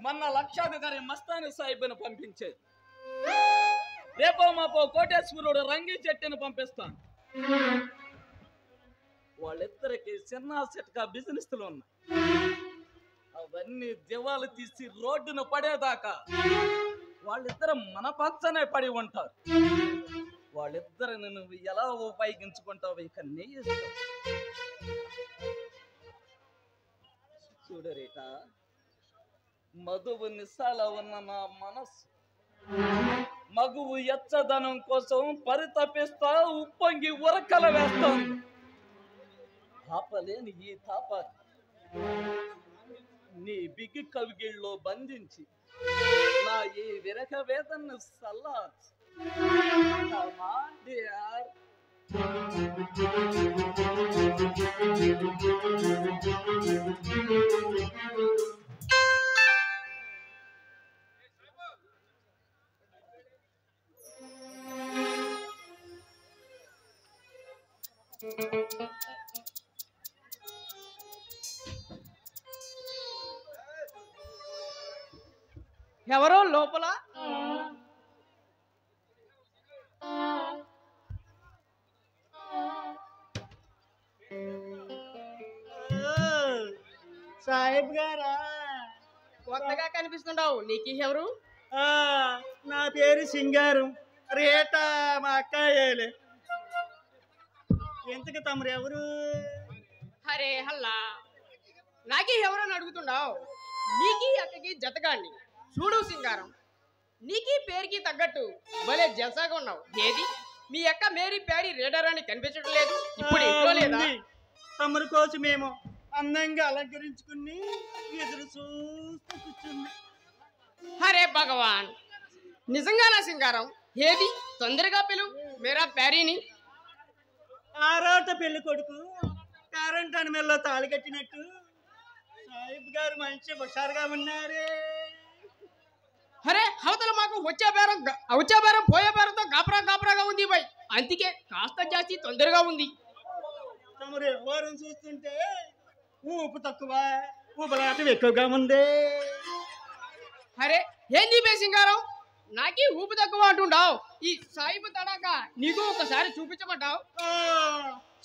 మొన్న లక్షాధికారి మస్తాని సాహిబ్ను పంపించేది. రేపో మాపో కోటేశ్వరుడు రంగి చెట్టును పంపిస్తాను. వాళ్ళిద్దరికి చిన్న చిట్కా బిజినెస్లు ఉన్నాయి. అవన్నీ దివాలు తీసి రోడ్డును పడేదాకా వాళ్ళిద్దరు మన పచ్చనే పడి ఉంటారు. వాళ్ళిద్దరిని నువ్వు ఎలా ఉపయోగించుకుంటావు ఇక నీ ఇష్టం. చూడరేట, మధువు నిశాల ఉన్న నా మనస్సు మగువు ఎచ్చదనం కోసం పరితపిస్తా ఉప్పొంగి ఉరకల వేస్తాను. ఆపలేని ఈ తాపాన్ని నీ బిగి కవిగిళ్ళలో బంధించి నా ఈ విరక వేదనను సల్లార్చు. ఎవరో లోపల? సాహిబ్ గారా, కొత్తగా కనిపిస్తుండవు. నీకు ఎవరు? నా పేరు సింగారం. రేట మా అక్కాయేలే. ఎందుకు తమరు ఎవరు? అరే హల్లా, నాకి ఎవరని అడుగుతున్నావు? నీకి అక్కకి జతగాండి. చూడు సింగారం, నీకి పేరుకి తగ్గట్టు భలే జల్సాగా ఉన్నావు. ఏది మీ అక్క మేరీ ప్యారీ రేడర్ అని కనిపించడం లేదు? ఇప్పుడు ఇంట్లో లేదా? తమరి కోసమేమో అందంగా అలంకరించుకుని ఎదురు చూస్తూ కూర్చుంది. అరే భగవాన్, నిజంగానా సింగారం? ఏది తొందరగా పిలువు మేరా ప్యారీని. ఆరాట పెళ్లి కొడుకు కరెంట్ అని మెల్లో తాళి కట్టినట్టు సాహిబ్ గారు మంచి హుషారుగా ఉన్నారే. అరే అవతల మాకు వచ్చే బేరం పోయే బేరంతో గాపరాగా ఉంది బాయ్. అందుకే కాస్త జాస్తి తొందరగా ఉంది. తమరు ఎవరు చూస్తుంటే ఊపు తక్కువ, ఊపలాటం ఎక్కువగా ఉంది. అరే ఏంది బే సింగారం, నాకి ఊపు తక్కువ అంటుండావు. ఈ సాయిబు తడాక నీకు ఒకసారి చూపించమంటావు?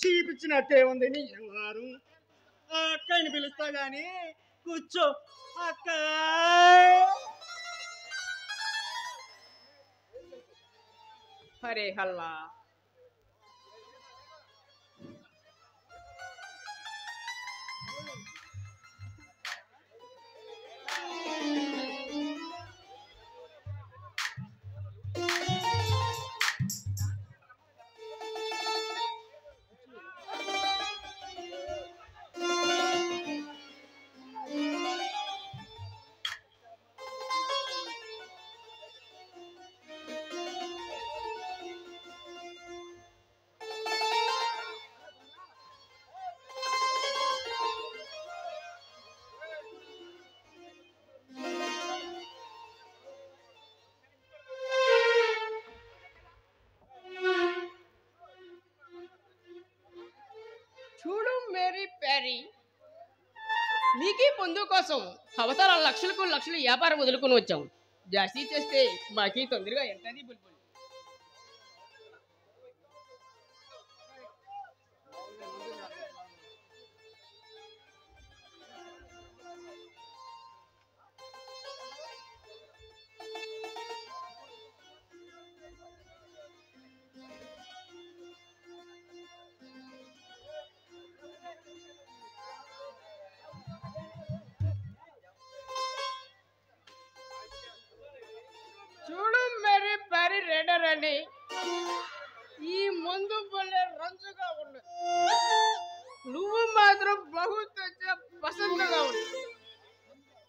చూపించినట్టే ఉంది నీ వారు. ఆ అక్కని పిలుస్తా గాని కూర్చో. అక్క అరే హల్లా, చూడు మేరీ ప్యారీ, నీకి పొందు కోసం అవతల లక్షలకు లక్షలు వ్యాపారం వదులుకొని వచ్చాం. జాస్తి చేస్తే మాకి తొందరగా ఎంతది బుల్బుల్. చూడు మేరీ ప్యారీ రేడర్ అని ఈ ముందు భలే రంజుగా ఉన్నది. నువ్వు మాత్రం పసందగా ఉంది.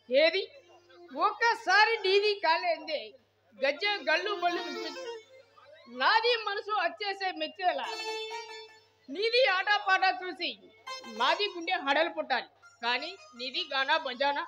ఏది ఒక్కసారి నీది కాలేందే గజ్జె గళ్ళు బళ్ళు నాది మనసు వచ్చేసే మెచ్చేలా. నీది ఆటపాట చూసి మాది గుండె హడలు పుట్టాలి, కానీ నీది గానా బంజానా.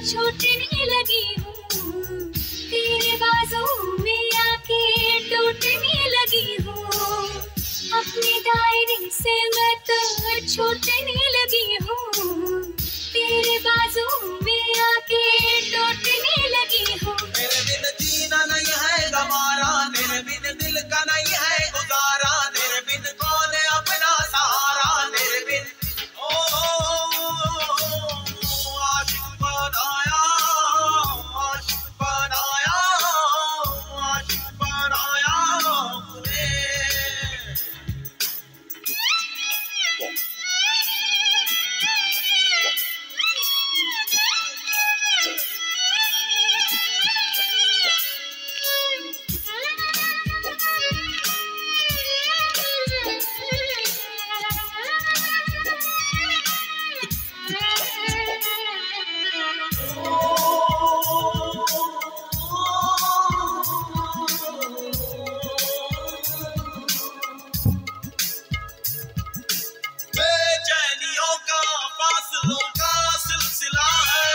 छूटने लगी हूँ, तेरे बाजू में आके टूटने लगी हूँ, अपने दायरे से मैं तो छूटने लगी हूँ, तेरे बाजू में आके टूटने लगी हूँ। तेरे बिन जीना नहीं है गवारा, तेरे बिन दिल का नहीं है गुजारा, तेरे बिन कौन है अपना सहारा, तेरे बिन आशिक बनाया, आशिक बनाया, आशिक बनाया तूने। बेचैनियों का फासलों का सिलसिला है,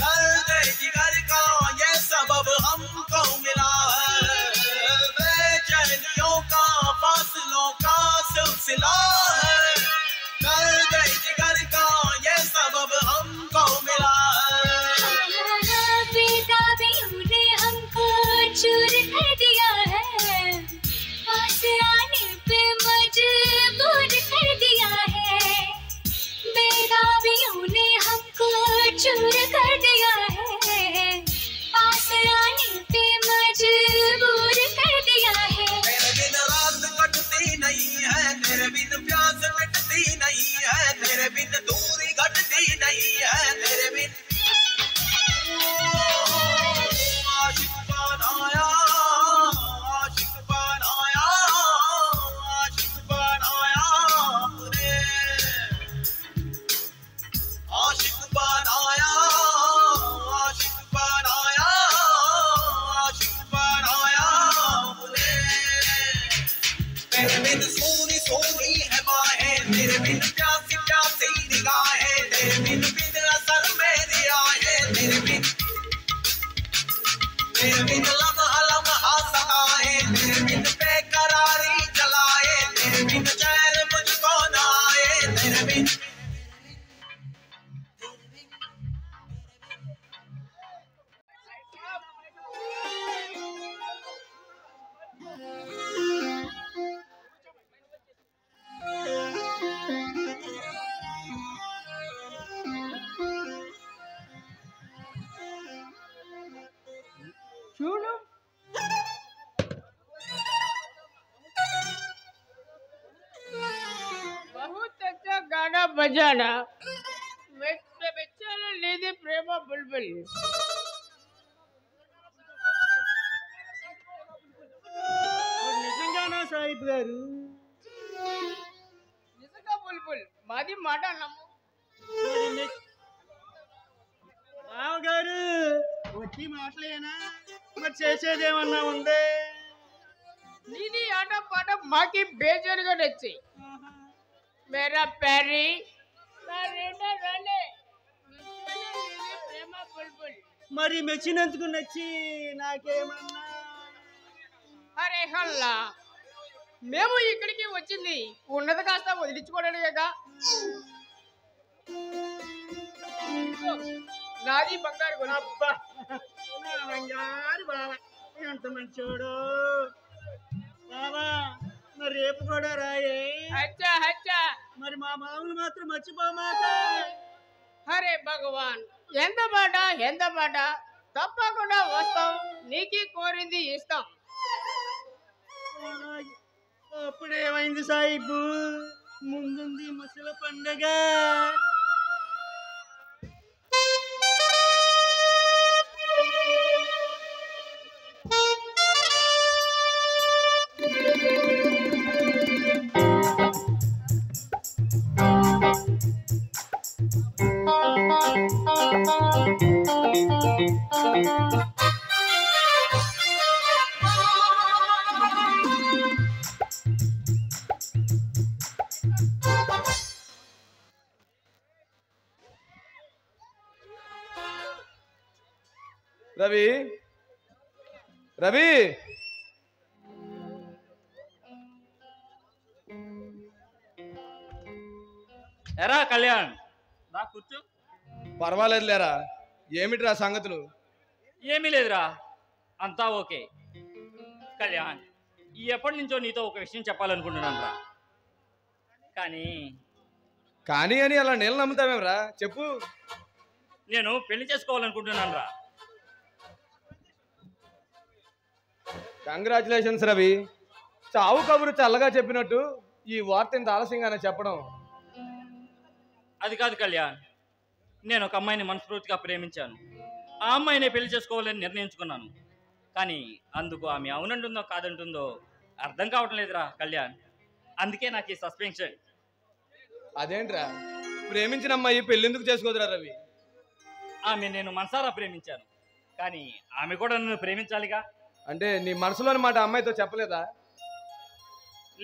दर्द जिगर का ये सबब हमको मिला है। बेचैनियों का फासलों का सिलसिला है, दर्द जिगर का ये सबब हमको मिला है। बेताबियों ने हमको चूर कर दिया है, पास आने पे मजबूर कर दिया है, बेताबियों ने हमको चूर कर दिया है, पास आने पे मजबूर कर दिया है। तेरे बिन रात कटती नहीं है, तेरे बिन प्यास मिटती नहीं है, तेरे बिन दूरी घटती नहीं है, तेरे बिन आशिक बनाया, आशिक बनाया, आशिक बनाया तूने। आशिक बनाया, आशिक बनाया, आशिक बनाया तूने। तेरे बिन सोनी सोनी है बाहें, तेरे बिन प्यासी प्यासी निगाहें, तेरे बिन असर मेरी आहें, तेरे बिन लम्हा लम्हा सताए, तेरे बिन बेकरारी जलाए, तेरे बिन चैन मुझको न आए, तेरे बिन చూడు बहुत अच्छा गाना बजाना, बेचारा लेदी प्रेम बुलबुल। నిజంగానా సాహిబ్ గారు? నిజంగా బుల్బుల్, మాది మాట నమ్ము. బావగారు వచ్చి మాటలేనా? మరి చేసేదేమన్నా ఉందే? నీది ఆట పాట మాకి బేజారుగా నచ్చి మేరా ప్యారీ ప్రేమ బుల్బుల్. మరి మెచ్చినందుకు నచ్చి నాకేమన్నా? అరే హల్లా, మేము ఇక్కడికి వచ్చింది ఉన్నది కాస్త వదిలించుకోవడానికేగా. నాది బంగారు గుణ. అబ్బా, నా బంగారు బావ ఎంత మంచోడు. బావా మరి రేపు కూడా రాయే. అచ్చా అచ్చా. మరి మా మామూలు మాత్రం మర్చిపోమాక. అరే భగవాన్, ఎంత పాట తప్పకుండా వస్తాం, నీకి కోరింది ఇస్తాం. అప్పుడేమైంది సాహిబు? ముందుంది ముసల పండగ. రవి రవి ఎరా కళ్యాణ్, రా కూర్చో. పర్వాలేదు లేరా, ఏమిటిరా సంగతులు? ఏమీ లేదురా, అంతా ఓకే. కళ్యాణ్, ఎప్పటి నుంచో నీతో ఒక విషయం చెప్పాలనుకుంటున్నాను రా. కానీ అని అలా నీళ్ళు నమ్ముతావేమరా? చెప్పు. నేను పెళ్లి చేసుకోవాలనుకుంటున్నాను రా. కంగ్రాచులేషన్స్ రవి. చావు కబురు చల్లగా చెప్పినట్టు ఈ వార్త ఇంత ఆలస్యంగానే చెప్పడం. అది కాదు కళ్యాణ్, నేను ఒక అమ్మాయిని మనస్ఫూర్తిగా ప్రేమించాను. ఆ అమ్మాయిని పెళ్లి చేసుకోవాలని నిర్ణయించుకున్నాను. కానీ అందుకు ఆమె అవునంటుందో కాదంటుందో అర్థం కావటం లేదురా కళ్యాణ్. అందుకే నాకు ఈ సస్పెన్షన్. అదేంట్రా, ప్రేమించిన అమ్మాయి పెళ్ళెందుకు చేసుకోదురా రవి? ఆమె నేను మనసారా ప్రేమించాను, కానీ ఆమె కూడా నన్ను ప్రేమించాలిగా. అంటే నీ మనసులోని మాట అమ్మాయితో చెప్పలేదా?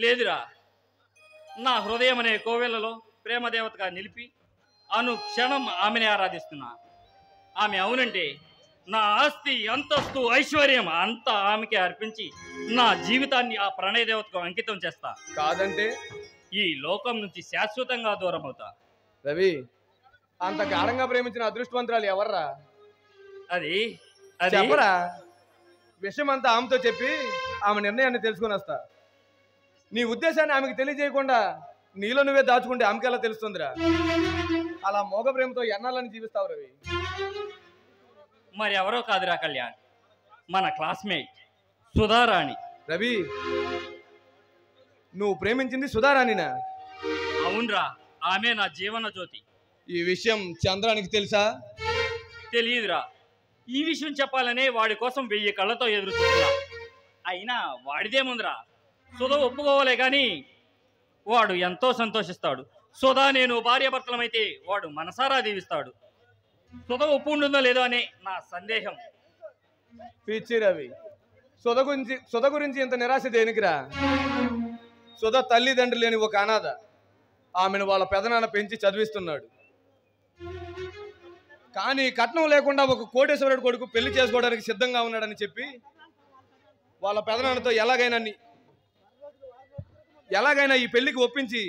లేదురా, నా హృదయం అనే కోవెలలో ప్రేమదేవతగా నిలిపి అనుక్షణం ఆమెనే ఆరాధిస్తున్నా. ఆమె అవునంటే నా ఆస్తి, అంతస్తు, ఐశ్వర్యం అంతా ఆమెకే అర్పించి నా జీవితాన్ని ఆ ప్రణయ దేవతకు అంకితం చేస్తా. కాదంటే ఈ లోకం నుంచి శాశ్వతంగా దూరం అవుతా. రవి, అంత గాఢంగా ప్రేమించిన అదృష్టవంతురాలు ఎవర్రా? అది చెప్పరా. విషయం అంతా ఆమెతో చెప్పి ఆమె నిర్ణయాన్ని తెలుసుకొని వస్తా. నీ ఉద్దేశాన్ని ఆమెకు తెలియజేయకుండా నీలో నువ్వే దాచుకుంటే ఆమెకి ఎలా తెలుస్తుందిరా? అలా మోగ ప్రేమతో ఎన్నాళ్ళని జీవిస్తావు రవి? మరి ఎవరో కాదురా కళ్యాణ్, మన క్లాస్మేట్ సుధారాణి. రవి, నువ్వు ప్రేమించింది సుధారాణినా? అవునరా, ఆమె నా జీవన జ్యోతి. ఈ విషయం చంద్రానికి తెలుసా? తెలియదురా. ఈ విషయం చెప్పాలనే వాడి కోసం 1000 కళ్ళతో ఎదురు చూస్తున్నా. అయినా వాడిదేముందిరా, సుధా ఒప్పుకోవాలే కానీ వాడు ఎంతో సంతోషిస్తాడు. సుధా నేను భార్యాభర్తలమైతే వాడు మనసారా దీవిస్తాడు. సుధా ఒప్పు ఉంటుందో లేదో అనే నా సందేహం. పిచ్చి రవి, సుధ గురించి ఇంత నిరాశ దేనికిరా? సుధ తల్లిదండ్రులు లేని ఒక అనాథ. ఆమెను వాళ్ళ పెదనాన్న పెంచి చదివిస్తున్నాడు. కానీ కట్నం లేకుండా ఒక కోటేశ్వరుడు కొడుకు పెళ్లి చేసుకోవడానికి సిద్ధంగా ఉన్నాడని చెప్పి వాళ్ళ పెదనాన్నతో ఎలాగైనా ఈ పెళ్లికి ఒప్పించి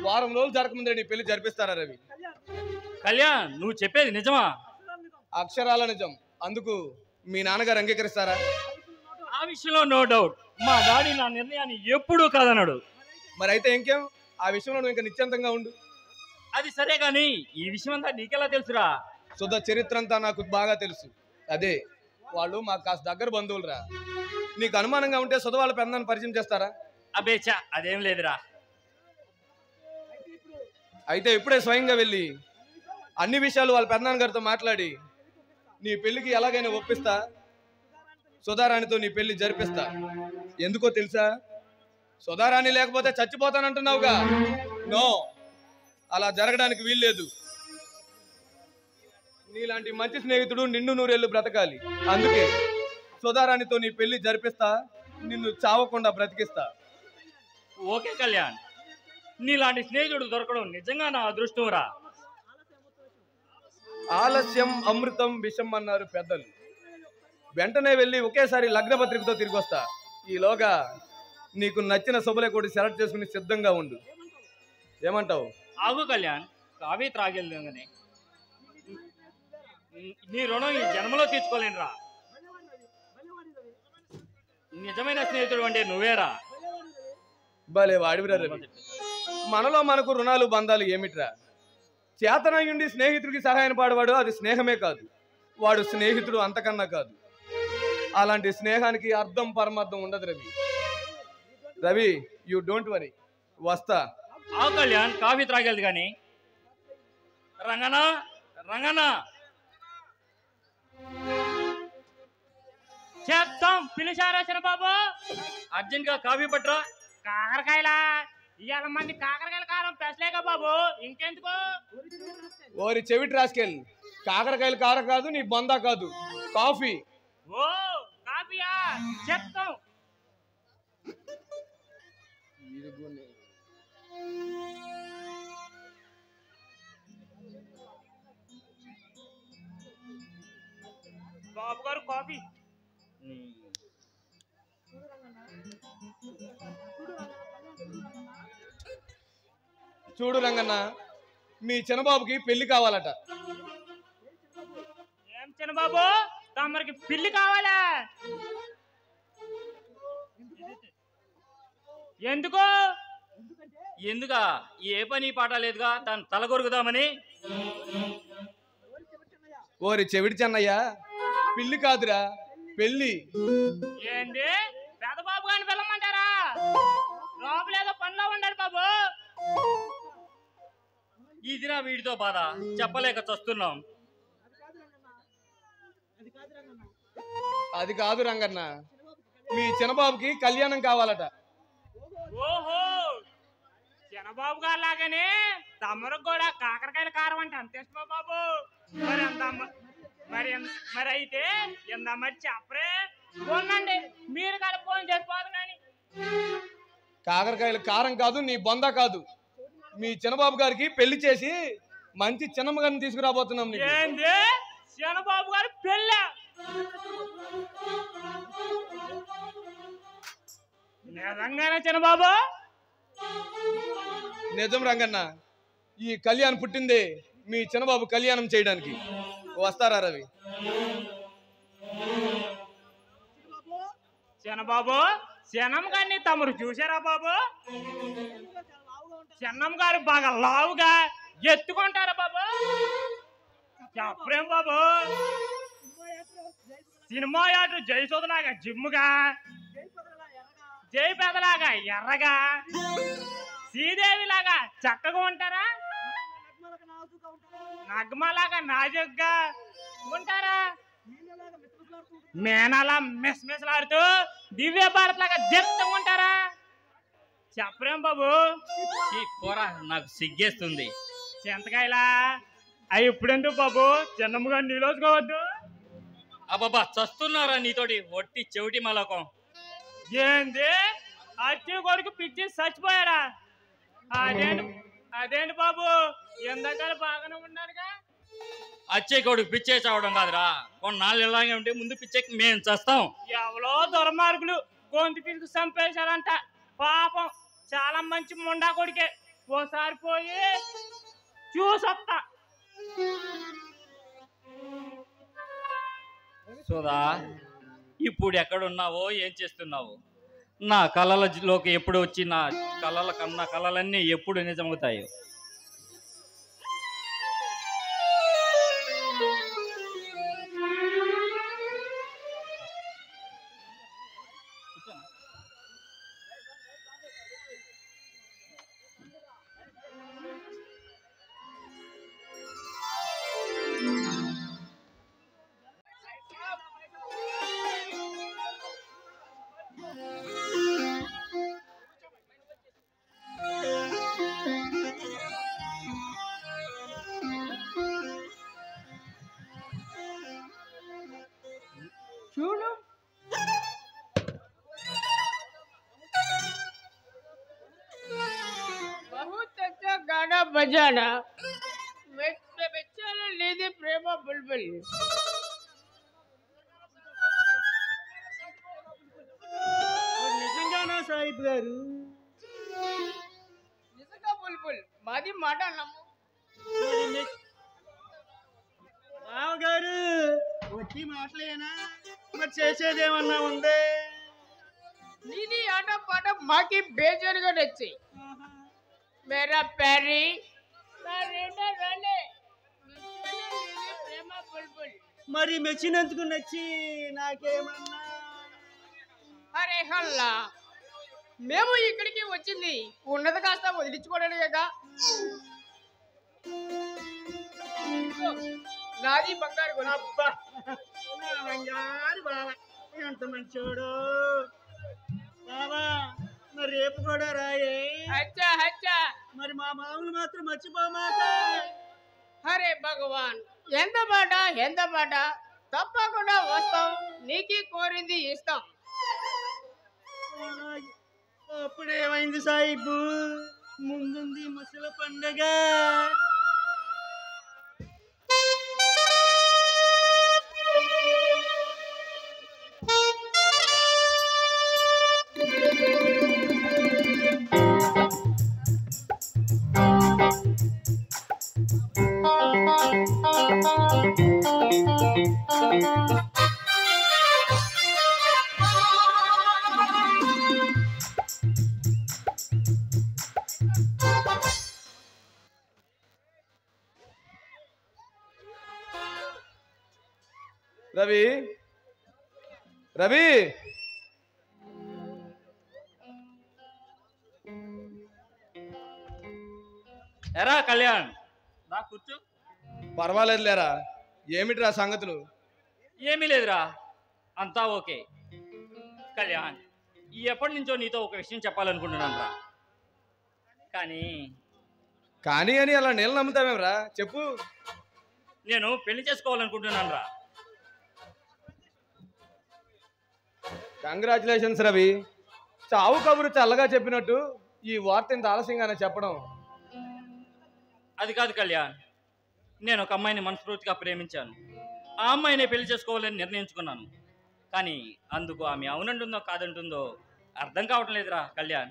వారం రోజులు జరగకముందే నీ పెళ్లి జరిపిస్తారా రవి? కళ్యాణ్, నువ్వు చెప్పేది నిజమా? అక్షరాల నిజం. అందుకు మీ నాన్నగారు అంగీకరిస్తారా? ఆ విషయంలో నో డౌట్. మా డాడీ నా నిర్ణయాన్ని ఎప్పుడూ కాదన్నాడు. మరి అయితే ఇంకేం, ఆ విషయంలో నువ్వు ఇంకా నిశ్చింతంగా ఉండు. అది సరే గాని ఈ విషయం అంతా నీకెలా తెలుసురా? సుధ చరిత్ర అంతా నాకు బాగా తెలుసు. అదే, వాళ్ళు మాకు కాస్త దగ్గర బంధువులురా. నీకు అనుమానంగా ఉంటే సుధ వాళ్ళ పెద్దనాన్ని పరిచయం చేస్తారా? అబేచా, అదేం లేదురా. అయితే ఇప్పుడే స్వయంగా వెళ్ళి అన్ని విషయాలు వాళ్ళ పెద్దనాన్న గారితో మాట్లాడి నీ పెళ్లికి ఎలాగైనా ఒప్పిస్తా. సుధారాణితో నీ పెళ్లి జరిపిస్తా. ఎందుకో తెలుసా? సుధారాణి లేకపోతే చచ్చిపోతానంటున్నావుగా. నో, అలా జరగడానికి వీల్లేదు. నీలాంటి మంచి స్నేహితుడు నిన్ను నూరేళ్లు బ్రతకాలి. అందుకే సుధారాణితో నీ పెళ్లి జరిపిస్తా, నిన్ను చావకుండా బ్రతికిస్తా. ఓకే కళ్యాణ్, నీలాంటి స్నేహితుడు దొరకడం నిజంగా నా అదృష్టం రా. ఆలస్యం అమృతం విషం అన్నారు పెద్దలు. వెంటనే వెళ్ళి ఒకేసారి లగ్న పత్రికతో తిరిగి వస్తా. ఈలోగా నీకు నచ్చిన శుభలేఖడి సెలెక్ట్ చేసుకుని సిద్ధంగా ఉండు. ఏమంటావు? ఆగు కళ్యాణ్, కావే త్రాగెళ్ళగానే నీ రుణం ఈ జన్మలో తీర్చుకోలేనురా. నిజమైన స్నేహితుడు అంటే నువ్వేరా. భలే వాడివిరా రవి. మనలో మనకు రుణాలు బంధాలు ఏమిట్రా? చేతనయుండి స్నేహితుడికి సహాయం పాడవాడు అది స్నేహమే కాదు, వాడు స్నేహితుడు అంతకన్నా కాదు. అలాంటి స్నేహానికి అర్థం పరమార్థం ఉండదు Ravi. Ravi, you don't worry, వస్తా. ఆ కళ్యాణ్, కాఫీ త్రాగేది కానీ. రంగనా రంగనా చెప్తాం, పిలిచారా చిన్నబాబు? అర్జెంట్ గా కాఫీ పట్టరా. కాకరకాయలా? ఇవాళ మంది కాకరకాయల కారం పెసలేక బాబు, ఇంకెందుకు? ఓరి చెవిటి రాసుకెళ్ళి, కాకరకాయలు కారం కాదు, నీ బొందా కాదు, కాఫీ. ఓ కాఫీయా? చెప్తాం. బాబు గారు కాఫీ. చూడు రంగన్న, మీ చిన్నబాబుకి పెళ్లి కావాలట. ఏం చిన్నబాబు, తమరికి పిల్లి కావాలా? ఎందుకు? ఎందుకా? ఏ పని పాట లేదుగా, తను తలగొరుగుదామని. ఓరి చెవిటి చెన్నయ్య, పిల్లి కాదురా పెళ్లి. ఏంది? పెదబాబు గారిని పిల్లమంటారా? లోపలేదో పనిలో ఉండాలి బాబు. ఇదిరా వీడితో బాధ, చెప్పలేక చస్తున్నాం. అది కాదు రంగన్న, మీ చిన్నబాబుకి కళ్యాణం కావాలట. ఓహో, చిన్నబాబు గారు లాగానే తమరికి కూడా కాకరకాయల కారం అంటే అంత ఇష్టమా బాబు? మరి ఎంత మరి అయితే ఎంత మరి చెప్పరే. పోనండి, మీరు కూడా ఫోన్ చేసుకోవాలి. కానీ కాకరకాయలు కారం కాదు, నీ బొంద కాదు. మీ చిన్నబాబు గారికి పెళ్లి చేసి మంచి చిన్నమ్మ గారిని తీసుకురాబోతున్నాం. ఏంది? చిన్నబాబు గారు పెళ్ళ? నిజంగానే చిన్నబాబు? నిజం రంగన్న, ఈ కళ్యాణం పుట్టిందే మీ చిన్నబాబు కళ్యాణం చేయడానికి. వస్తారా రవి? చిన్నబాబు, చిన్నమ్మ గారిని తమరు చూసారా బాబు? చిన్నమ్మ గారు బాగా లావుగా ఎత్తుకుంటారా బాబు? చెప్పరేం బాబు? సినిమా యాక్టర్ జయసోదలాగా జిమ్ముగా, జయపెదలాగా ఎర్రగా, శ్రీదేవిలాగా చక్కగా ఉంటారా? నగ్మలాగా నాజుగ్గా ఉంటారా? మేనలా మిస్మిస్లాడుతూ దివ్య భారత్ లాగా దిట్టంగా ఉంటారా? చెప్పరేం బాబు? పోరా, నాకు సిగ్గేస్తుంది. చింతకాయలా అవి ఇప్పుడెందుకు బాబు? చిన్నమ్మగా నీలోసుకోవద్దు. అబ్బాబా, చస్తున్నారా నీతోటి ఒట్టి చెవిటి మలకం. ఏంది? అచ్చి కొడుకు పిచ్చి చచ్చిపోయాడా? అదేంటి బాబు, ఎందాకాలు బాగానే ఉన్నారుగా. అచ్చే కొడుకు పిచ్చే చావడం కాదురా, కొన్నాళ్ళు ఇలాగే ఉంటే ముందు పిచ్చేకి మేము చస్తాం. ఎవరో దుర్మార్గులు గొంతు పిసుకు చంపేశారంట. పాపం చాలా మంచి ముండా కొడుకే. ఓసారి పోయి చూసొస్తా. సుధా, ఇప్పుడు ఎక్కడున్నావో, ఏం చేస్తున్నావు? నా కళలలోకి ఎప్పుడు వచ్చి నా కళల కన్నా కళలన్నీ ఎప్పుడు నిజమవుతాయో. చూడు, बहुत अच्छा गाना बजाना, बेचारा लेदे प्रेमा बुलबुल. నిజంగానా సాహిబ్ గారు? నిజంగా బుల్బుల్, మాది మాట నమ్ము. గారు వచ్చి మాటలేనా? మరి చేసేదేమన్నా ఉందే? నీది ఆట పాట మాకి బేజారుగా నచ్చి. మేరా ప్యారీ ప్రేమ బుల్బుల్. మరి మెచ్చినందుకు నచ్చి నాకేమన్నా? అరే హల్లా, మేము ఇక్కడికి వచ్చింది ఉన్నది కాస్త వదిలించుకోవడానికేగా. నాది బంగారు గుణప్ప. బంగారు బాబా, ఎంత మంచోడు బాబా. మరి రేపు కూడా రాయే. అచ్చా అచ్చా. మరి మా మామూలు మాత్రం మర్చిపోమాక. హరే భగవాన్, ఎంత పాట తప్పకుండా వస్తాం, నీకి కోరింది ఇస్తాం. అప్పుడేమైంది సాయిబు? ముందుంది ముసల పండగ. రవి రవి ఎరా కళ్యాణ్ రా కూర్చో. పర్వాలేదు లేరా, ఏమిట్రా సంగతులు? ఏమీ లేదురా, అంతా ఓకే. కళ్యాణ్, ఎప్పటి నుంచో నీతో ఒక విషయం చెప్పాలనుకుంటున్నాను రా. కానీ కానీ అని అలా నీళ్ళు నమ్ముతావేమరా? చెప్పు. నేను పెళ్లి చేసుకోవాలనుకుంటున్నాను రా. కంగ్రాచులేషన్స్ రవి. చావు కబురు చల్లగా చెప్పినట్టు ఈ వార్త ఇంత ఆలస్యంగానే చెప్పడం. అది కాదు కళ్యాణ్, నేను ఒక అమ్మాయిని మనస్ఫూర్తిగా ప్రేమించాను. ఆ అమ్మాయిని పెళ్లి చేసుకోవాలని నిర్ణయించుకున్నాను. కానీ అందుకు ఆమె అవునంటుందో కాదంటుందో అర్థం కావటం లేదురా కళ్యాణ్.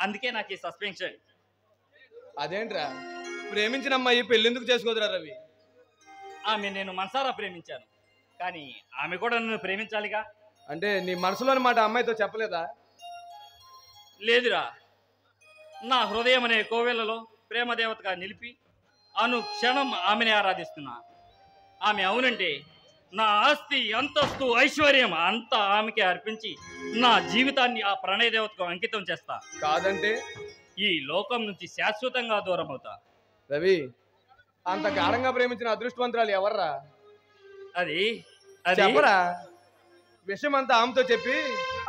అందుకే నాకు ఈ సస్పెన్షన్. అదేంట్రా, ప్రేమించిన అమ్మాయి పెళ్ళెందుకు చేసుకోదురా రవి? ఆమె నేను మనసారా ప్రేమించాను, కానీ ఆమె కూడా నన్ను ప్రేమించాలిగా. అంటే నీ మనసులోని మాట అమ్మాయితో చెప్పలేదా? లేదురా, నా హృదయం అనే కోవెలలో ప్రేమదేవతగా నిలిపి అనుక్షణం ఆమెనే ఆరాధిస్తున్నా. ఆమె అవునంటే నా ఆస్తి, అంతస్తు, ఐశ్వర్యం అంతా ఆమెకే అర్పించి నా జీవితాన్ని ఆ ప్రణయ దేవతకు అంకితం చేస్తా. కాదంటే ఈ లోకం నుంచి శాశ్వతంగా దూరం అవుతా. రవి, అంత గాఢంగా ప్రేమించిన అదృష్టవంతురాలు ఎవర్రా? అది చెప్పరా. విషయం అంతా ఆమెతో చెప్పి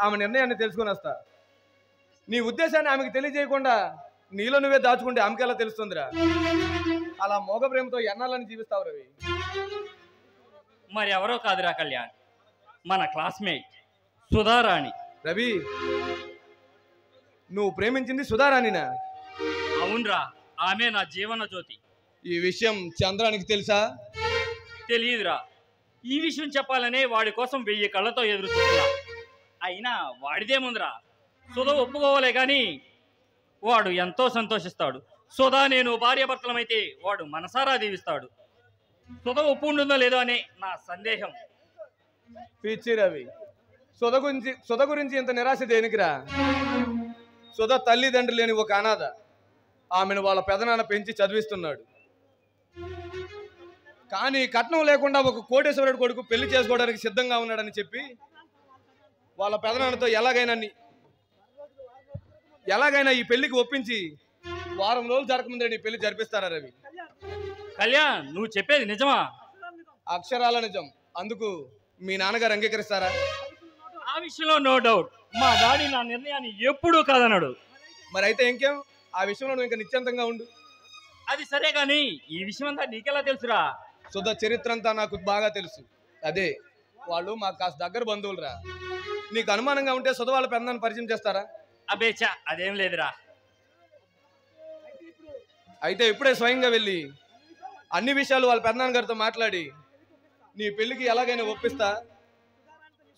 ఆమె నిర్ణయాన్ని తెలుసుకొని వస్తా. నీ ఉద్దేశాన్ని ఆమెకి తెలియజేయకుండా నీలో నువ్వే దాచుకుంటే ఆమెకి ఎలా తెలుస్తుందిరా? అలా మోగ ప్రేమతో ఎన్నాళ్ళని జీవిస్తావు రవి? మరి ఎవరో కాదురా కళ్యాణ్, మన క్లాస్మేట్ సుధారాణి. రవి, నువ్వు ప్రేమించింది సుధారాణినా? అవునరా, ఆమె నా జీవన జ్యోతి. ఈ విషయం చంద్రానికి తెలుసా? తెలియదురా. ఈ విషయం చెప్పాలనే వాడి కోసం 1000 కళ్ళతో ఎదురు చూస్తున్నా. అయినా వాడిదేముందిరా, సుధా ఒప్పుకోవాలే కానీ వాడు ఎంతో సంతోషిస్తాడు. సుధా నేను భార్యాభర్తలమైతే వాడు మనసారా దీవిస్తాడు. సుధా ఒప్పు ఉంటుందో లేదో అనే నా సందేహం. పిచ్చి రవి, సుధ గురించి ఇంత నిరాశ దేనికిరా? సుధ తల్లిదండ్రులు లేని ఒక అనాథ. ఆమెను వాళ్ళ పెదనాన్న పెంచి చదివిస్తున్నాడు. కానీ కట్నం లేకుండా ఒక కోటేశ్వరుడు కొడుకు పెళ్లి చేసుకోవడానికి సిద్ధంగా ఉన్నాడని చెప్పి వాళ్ళ పెదనాన్నతో ఎలాగైనా ఈ పెళ్లికి ఒప్పించి వారం రోజులు జరగకముందే నీ పెళ్లి జరిపిస్తారా రవి? కళ్యాణ్, నువ్వు చెప్పేది నిజమా? అక్షరాల నిజం. అందుకు మీ నాన్నగారు అంగీకరిస్తారా? ఆ విషయంలో నో డౌట్. మా డాడీ నా నిర్ణయాన్ని ఎప్పుడూ కాదన్నాడు. మరి అయితే ఇంకేం, ఆ విషయంలో నువ్వు ఇంకా నిశ్చింతంగా ఉండు. అది సరే గాని ఈ విషయం అంతా నీకెలా తెలుసురా? సుధ చరిత్ర అంతా నాకు బాగా తెలుసు. అదే, వాళ్ళు మాకు కాస్త దగ్గర బంధువులురా. నీకు అనుమానంగా ఉంటే సుధ వాళ్ళ పెద్దనాన్ని పరిచయం చేస్తారా? అబేచా, అదేం లేదురా. అయితే ఇప్పుడే స్వయంగా వెళ్ళి అన్ని విషయాలు వాళ్ళ పెద్దనాన్న గారితో మాట్లాడి నీ పెళ్లికి ఎలాగైనా ఒప్పిస్తా.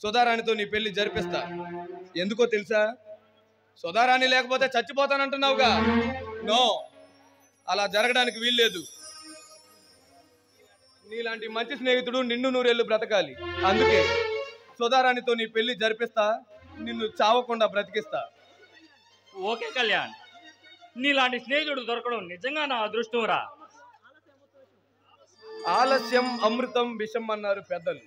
సుధారాణితో నీ పెళ్లి జరిపిస్తా. ఎందుకో తెలుసా? సుధారాణి లేకపోతే చచ్చిపోతానంటున్నావుగా. నో, అలా జరగడానికి వీల్లేదు. నీలాంటి మంచి స్నేహితుడు నిన్ను నూరేళ్లు బ్రతకాలి. అందుకే సుధారాణితో నీ పెళ్లి జరిపిస్తా. నిన్ను చావకుండా బ్రతికిస్తా. ఓకే కళ్యాణ్, నీలాంటి స్నేహితుడు దొరకడం నిజంగా నా అదృష్టం రా. ఆలస్యం అమృతం విషం అన్నారు పెద్దలు.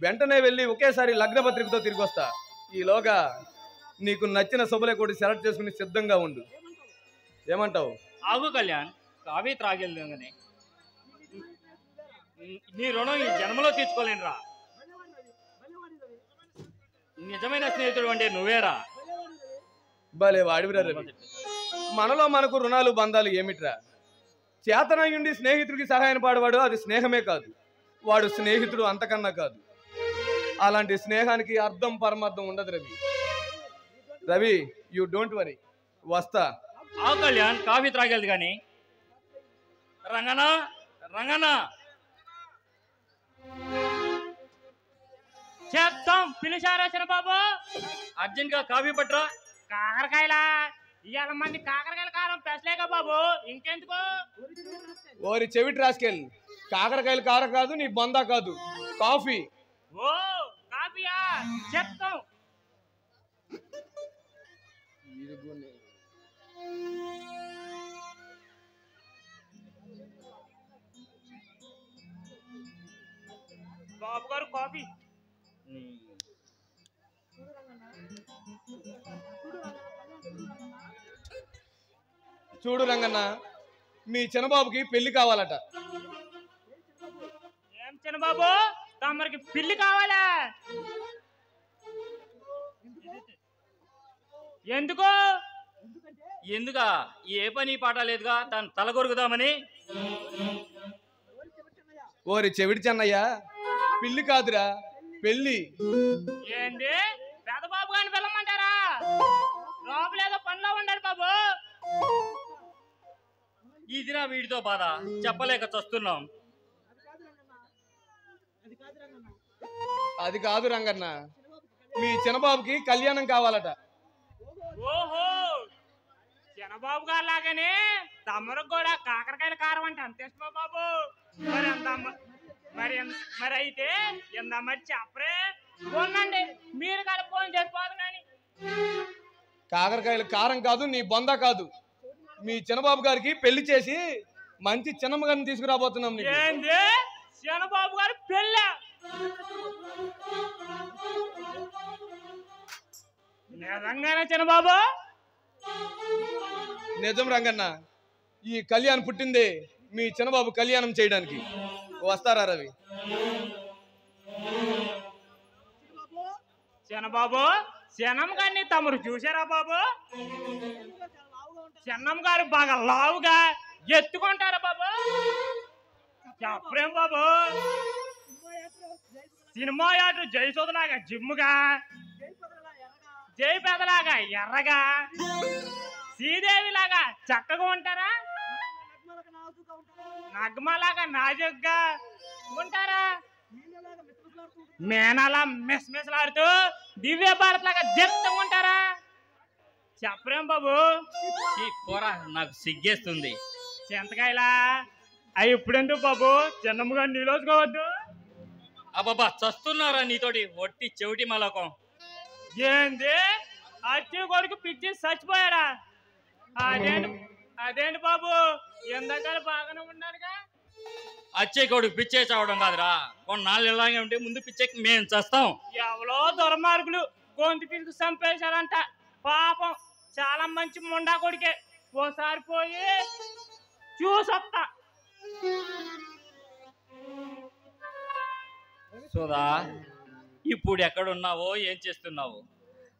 వెంటనే వెళ్ళి ఒకేసారి లగ్నపత్రికతో తిరిగి వస్తా. ఈలోగా నీకు నచ్చిన శుభలేఖ సెలెక్ట్ చేసుకుని సిద్ధంగా ఉండు. ఏమంటావు? ఆగు కళ్యాణ్, కావే త్రాగేలుగానే. నీ రుణం ఈ జన్మలో తీర్చుకోలేనురా. నిజమైన స్నేహితుడు అంటే నువ్వేరా. భలే వాడివిరా రవి. మనలో మనకు రుణాలు బంధాలు ఏమిట్రా? చేతనయుండి స్నేహితుడికి సహాయం పాడవాడు అది స్నేహమే కాదు. వాడు స్నేహితుడు అంతకన్నా కాదు. అలాంటి స్నేహానికి అర్థం పరమార్థం ఉండదు Ravi. Ravi, you don't worry, వస్తా. ఆ కళ్యాణ్, కాఫీ త్రాగేది కానీ. రంగనా రంగనా, చెప్తాం పిలిచారా చిన్నబాబు? అర్జెంట్ గా కాఫీ పట్టరా. కాకరకాయలా? ఇవాళ మంది కాకరకాయల కారం పెసలేక బాబు, ఇంకెందుకు? ఓరి చెవిటి రాసుకెళ్ళి కాకరకాయలు కారం కాదు, నీ బొందా కాదు, కాఫీ. ఓ కాఫీయా, చెప్తాం. బాబు గారు కాఫీ. చూడు రంగన్న, మీ చిన్నబాబుకి పెళ్లి కావాలట. ఏం చిన్నబాబు, తమరికి పెళ్లి కావాలా? ఎందుకు? ఎందుకా? ఏ పని పాట లేదుగా, తను తల కొరుకుదామని. ఓరి చెవిడి చెన్నయ్య, పెళ్లి కాదురా, పెళ్లి. ఏంది? పెదబాబు గారిని వెళ్ళమంటారా? లోపలేదో పనిలో ఉండాలి బాబు. ఇదిరా వీడితో బాధ, చెప్పలేక చస్తున్నాం. అది కాదు రంగన్న, మీ చిన్నబాబుకి కళ్యాణం కావాలట. ఓహో, చిన్నబాబు గారు లాగానే తమరికి కూడా కాకరకాయల కారం అంటే అంత ఇష్టమా బాబు? మరి అయితే ఎంత మరి చెప్పరే. పోనండి, మీరు కూడా ఫోన్ చేసిపోదు. కానీ కాకరకాయలు కారం కాదు, నీ బొందా కాదు, మీ చిన్నబాబు గారికి పెళ్లి చేసి మంచి చిన్నమ్మ గారిని తీసుకురాబోతున్నాం. ఏంది? చిన్నబాబు గారు పెళ్ళ? నిజంగానే చిన్నబాబు? నిజం రంగన్న, ఈ కళ్యాణం పుట్టిందే మీ చిన్నబాబు కళ్యాణం చేయడానికి. వస్తారా రవి? చిన్నబాబు, చిన్నమ్మ గారిని తమరు చూసారా బాబు? చిన్నమ్మ గారు బాగా లావుగా ఎత్తుకుంటారా బాబు? చెప్పరేం బాబు? సినిమా యాక్టర్ జయసోదలాగా జిమ్ముగా, జయపేదలాగా ఎర్రగా, శ్రీదేవిలాగా చక్కగా ఉంటారా? నగ్మలాగా నాజుగ్గా ఉంటారా? మేనలా మిస్మిస్లాడుతూ దివ్య భారత్ లాగా దిట్టంగా ఉంటారా? చెప్పరేం బాబు? పోరా, నాకు సిగ్గేస్తుంది. చింతకాయలా అవి ఇప్పుడెందుకు బాబు? చిన్నమ్మగా నీలోసుకోవద్దు. అబ్బాబా, చస్తున్నారా నీతోటి ఒట్టి చెవిటి మలకం. ఏంది? అచ్చి కొడుకు పిచ్చి చచ్చిపోయాడా? అదేంటి బాబు, ఎందాకాలు బాగానే ఉన్నారుగా? అచ్చే కొడుకు పిచ్చే చావడం కాదురా, కొన్నాళ్ళు ఇలాగే ఉంటే ముందు పిచ్చేకి మేము చస్తాం. ఎవరో దుర్మార్గులు గొంతు పిసుకు చంపేశారంట. పాపం చాలా మంచి ముండా కొడుకే. ఓసారి పోయి చూసొస్తా. సుధా, ఇప్పుడు ఎక్కడున్నావో, ఏం చేస్తున్నావు?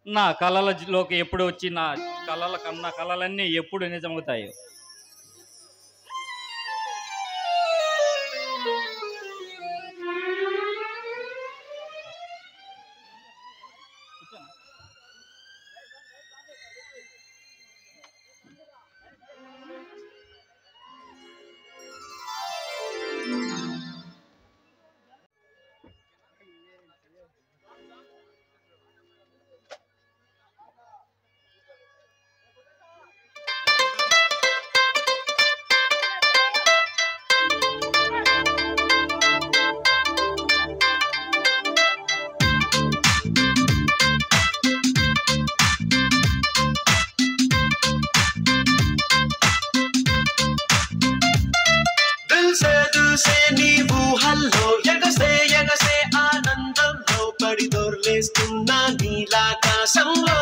నా కళలలోకి ఎప్పుడు వచ్చి నా కళల కన్నా కళలన్నీ ఎప్పుడు నిజమవుతాయో. దొర్లేస్తున్నా నీలాకాశంలో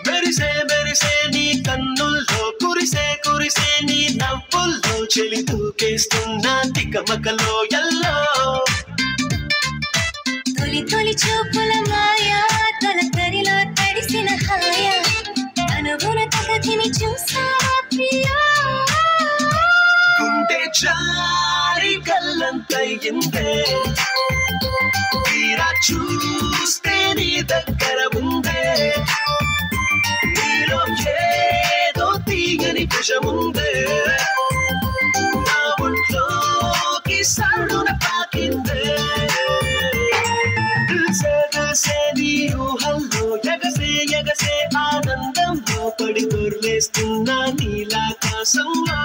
మెరిసే మెరిసే నీ కన్నుల్లో కురిసే కురిసే నీ నవ్వుల్లో చెలి దూకేస్తున్నా తికమకలో ఎల్లో తొలి తొలి చూపుల మాయా తొలకరిలో తడిసిన హాయా అనుగుణ తగతిని చూసావా ప్రియా గుండె జారి కల్లంతయిందే తీరా చూస్తే నీ దగ్గర ఉందే నీలో ఏదో తీయని విషముందే నా ఒంట్లోకి సరుడున తాకిందే దిల్సే నీ ఊహల్లో ఎగసే ఎగసే ఆనందంలో పడి దొర్లేస్తున్నా నీలాకాశంలో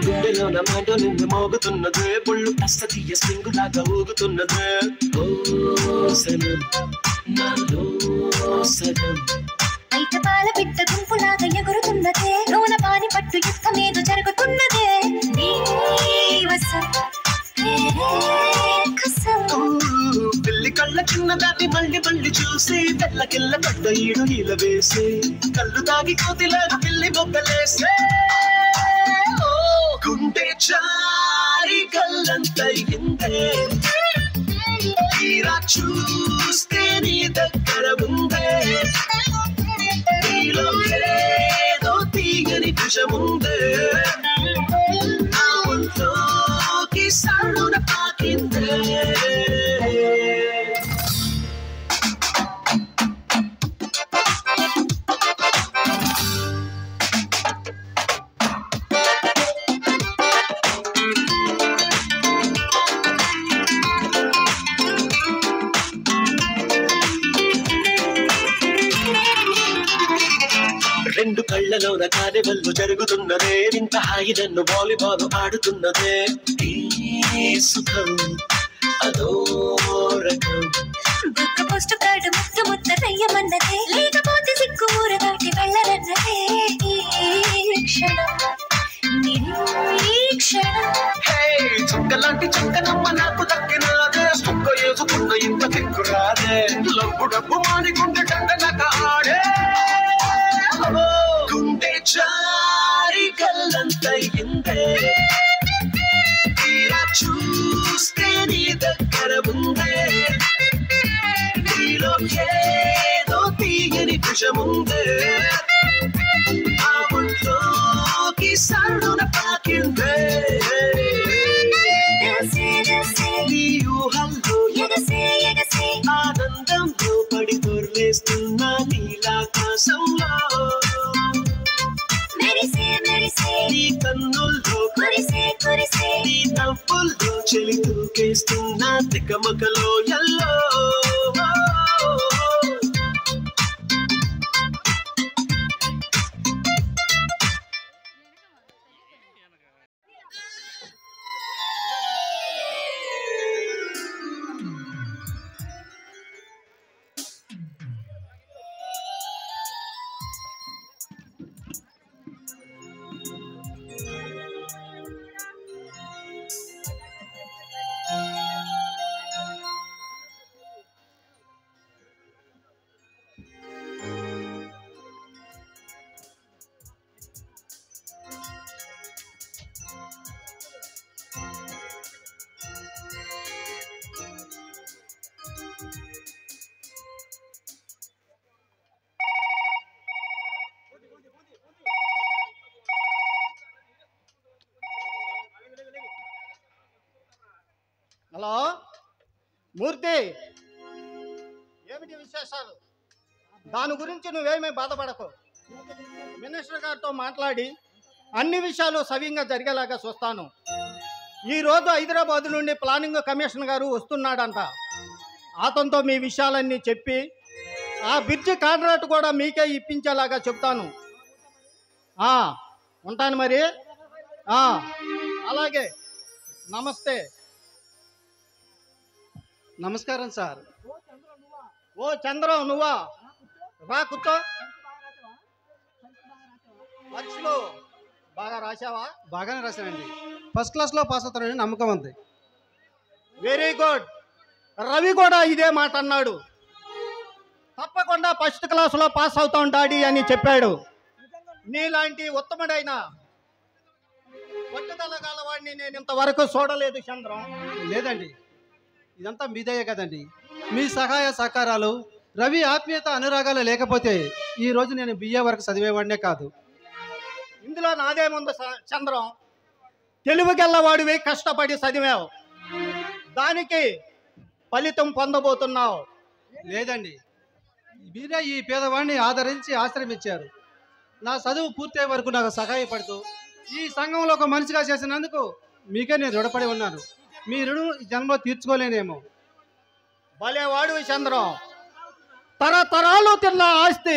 గుండెలోన మాట నిన్ను మోగుతున్నదే బొళ్ళు అస్తీయ స్ప్రింగు లాగా ఊగుతున్నదే ఓ సనం నాలో సనం బయట పాల బిడ్డ గుంపులాగా ఎగురుతున్నదే లోన పాని పట్టు యుద్ధమేదో జరుగుతున్నదే నీ వసం పిల్లి కళ్ళ చిన్నదాన్ని మళ్ళీ మళ్ళీ చూసి తెల్లకిల్ల పడ్డ ఈడు ఈల వేసి కళ్ళు తాగి కోతిలాగా పిల్లి బొగ్గలేసే గుండె చారి కళ్ళంతయిందే తీరా చూస్తే నీ దగ్గర ఉందే నీలో ఏదో తీయని భుజముందే నా ఒంట్లోకి సరున పాకిందే రెండు కళ్ళలోన కానివల్లు జరుగుతున్నదే ఇంత హాయి నన్ను వాలీబాల్ ఆడుతున్నదే ఈ సుఖం అదో రకం బుక్క పోస్ట్ కార్డు ముద్దు ముద్ద రయ్యమన్నదే లేకపోతే సిక్కు ఊర దాటి వెళ్ళరన్నదే ఈ క్షణం నిరీక్షణం చుక్కలాంటి చుక్కనమ్మ నాకు దక్కినాదే చుక్క వేసుకున్న ఇంత దిక్కు రాదే లబ్బు డబ్బు మానికుంటే దండనక ఆడే గుండె చారి కళ్ళంతయిందే తీరా చూస్తే నీ దగ్గర ఉందే నీలో ఏదో తీయని భుజముందే ఆ ఒంట్లోకి సరున పాకిందే నీ ఊహల్లో ఆనందంలో పడి దొర్లేస్తున్నా నీలాకాశంలో నీ కన్నుల్లో నీ నవ్వుల్లో చెలి తూకేస్తున్నా తికమకలో ఎల్లో హలో మూర్తి, ఏమిటి విశేషాలు? దాని గురించి నువ్వేమీ బాధపడకు. మినిస్టర్ గారితో మాట్లాడి అన్ని విషయాలు సవ్యంగా జరిగేలాగా చూస్తాను. ఈరోజు హైదరాబాద్ నుండి ప్లానింగ్ కమిషన్ గారు వస్తున్నాడంట. అతనితో మీ విషయాలన్నీ చెప్పి ఆ బ్రిడ్జి కాంట్రాక్ట్ కూడా మీకే ఇప్పించేలాగా చెప్తాను. ఉంటాను మరి. అలాగే, నమస్తే. నమస్కారం సార్. ఓ చంద్రం, నువ్వా? రా కూర్చో. పరీక్షలు బాగా రాశావా? బాగానే రాశానండి. ఫస్ట్ క్లాస్లో పాస్ అవుతానని నమ్మకం ఉంది. Very good. రవి కూడా ఇదే మాట అన్నాడు. తప్పకుండా ఫస్ట్ క్లాసులో పాస్ అవుతాం డాడీ అని చెప్పాడు. నీలాంటి ఉత్తముడైన పట్టుదల గలవాడిని నేను ఇంతవరకు చూడలేదు చంద్రం. లేదండి, ఇదంతా మీదయ్యే కదండి. మీ సహాయ సహకారాలు, రవి ఆత్మీయత, అనురాగాలు లేకపోతే ఈ రోజు నేను బిఏ వరకు చదివేవాడినే కాదు. ఇందులో నాదేముంది చంద్రం? తెలుగుగెల్లవాడివి, కష్టపడి చదివావు, దానికి ఫలితం పొందబోతున్నావు. లేదండి, మీరే ఈ పేదవాడిని ఆదరించి ఆశ్రమించారు. నా చదువు పూర్తయ్యే వరకు నాకు సహాయపడుతూ ఈ సంఘంలో ఒక మనిషిగా చేసినందుకు మీకే నేను రుణపడి ఉన్నాను. మీ రుణం ఈ జన్మలో తీర్చుకోలేనేమో. భలేవాడు చంద్రం. తరతరాలు తిన్న ఆస్తి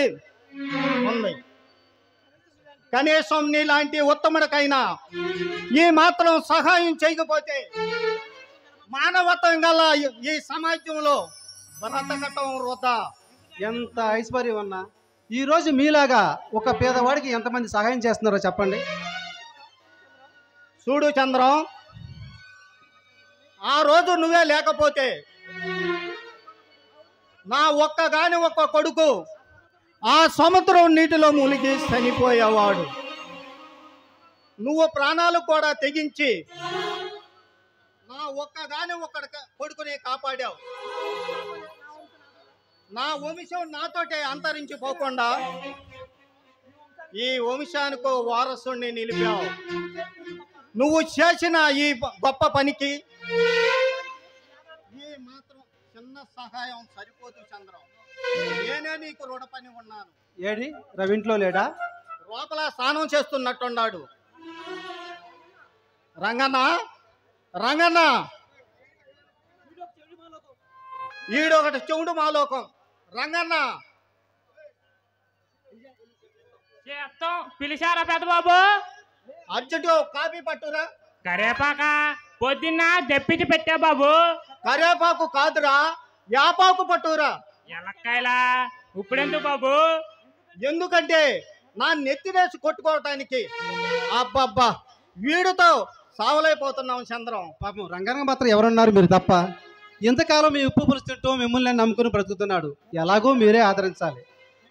ఉంది. కనీసం నీలాంటి ఉత్తముడికైనా ఈ మాత్రం సహాయం చేయకపోతే మానవత్వం గల ఈ సమాజంలో బ్రతకటం వృధా. ఎంత ఐశ్వర్యం ఉన్నా ఈరోజు మీలాగా ఒక పేదవాడికి ఎంతమంది సహాయం చేస్తున్నారో చెప్పండి. చూడు చంద్రం, ఆ రోజు నువ్వే లేకపోతే నా ఒక్క కొడుకు ఆ సముద్రం నీటిలో మునిగి చనిపోయేవాడు. నువ్వు ప్రాణాలు కూడా తెగించి నా ఒక్క కొడుకుని కాపాడావు. నా వంశం నాతోటే అంతరించిపోకుండా ఈ వంశానికి వారసుని నిలిపావు. నువ్వు చేసిన ఈ గొప్ప పనికి ఈ మాత్రం చిన్న సహాయం సరిపోదు చంద్రం. నేనే నీకు రుణపని ఉన్నాను. ఏడి రవి ఇంట్లో లేడా? లోపల స్నానం చేస్తున్నట్టున్నాడు. రంగన్న ఈడొకటి చెవుడు మాలోకం. రంగన్న పిలిచారా పెద్ద బాబు? Urgent copy పట్టురా. కరేపాక పొద్దున్న తెప్పించి పెట్టా బాబు. కరేపాకు కాదురా, యాపాకు పట్టురా. ఎలక్కాయలా ఇప్పుడెందుకు బాబు? ఎందుకంటే నా నెత్తినేసి కొట్టుకోవటానికి. అబ్బబ్బా, వీడితో సావలైపోతున్నాం చంద్రం. పాపం రంగరంగ మాత్రం ఎవరున్నారు మీరు తప్ప. ఇంతకాలం మీ ఉప్పు పులుస్తుంటూ మిమ్మల్ని నమ్ముకుని బ్రతుకుతున్నాడు. ఎలాగో మీరే ఆదరించాలి.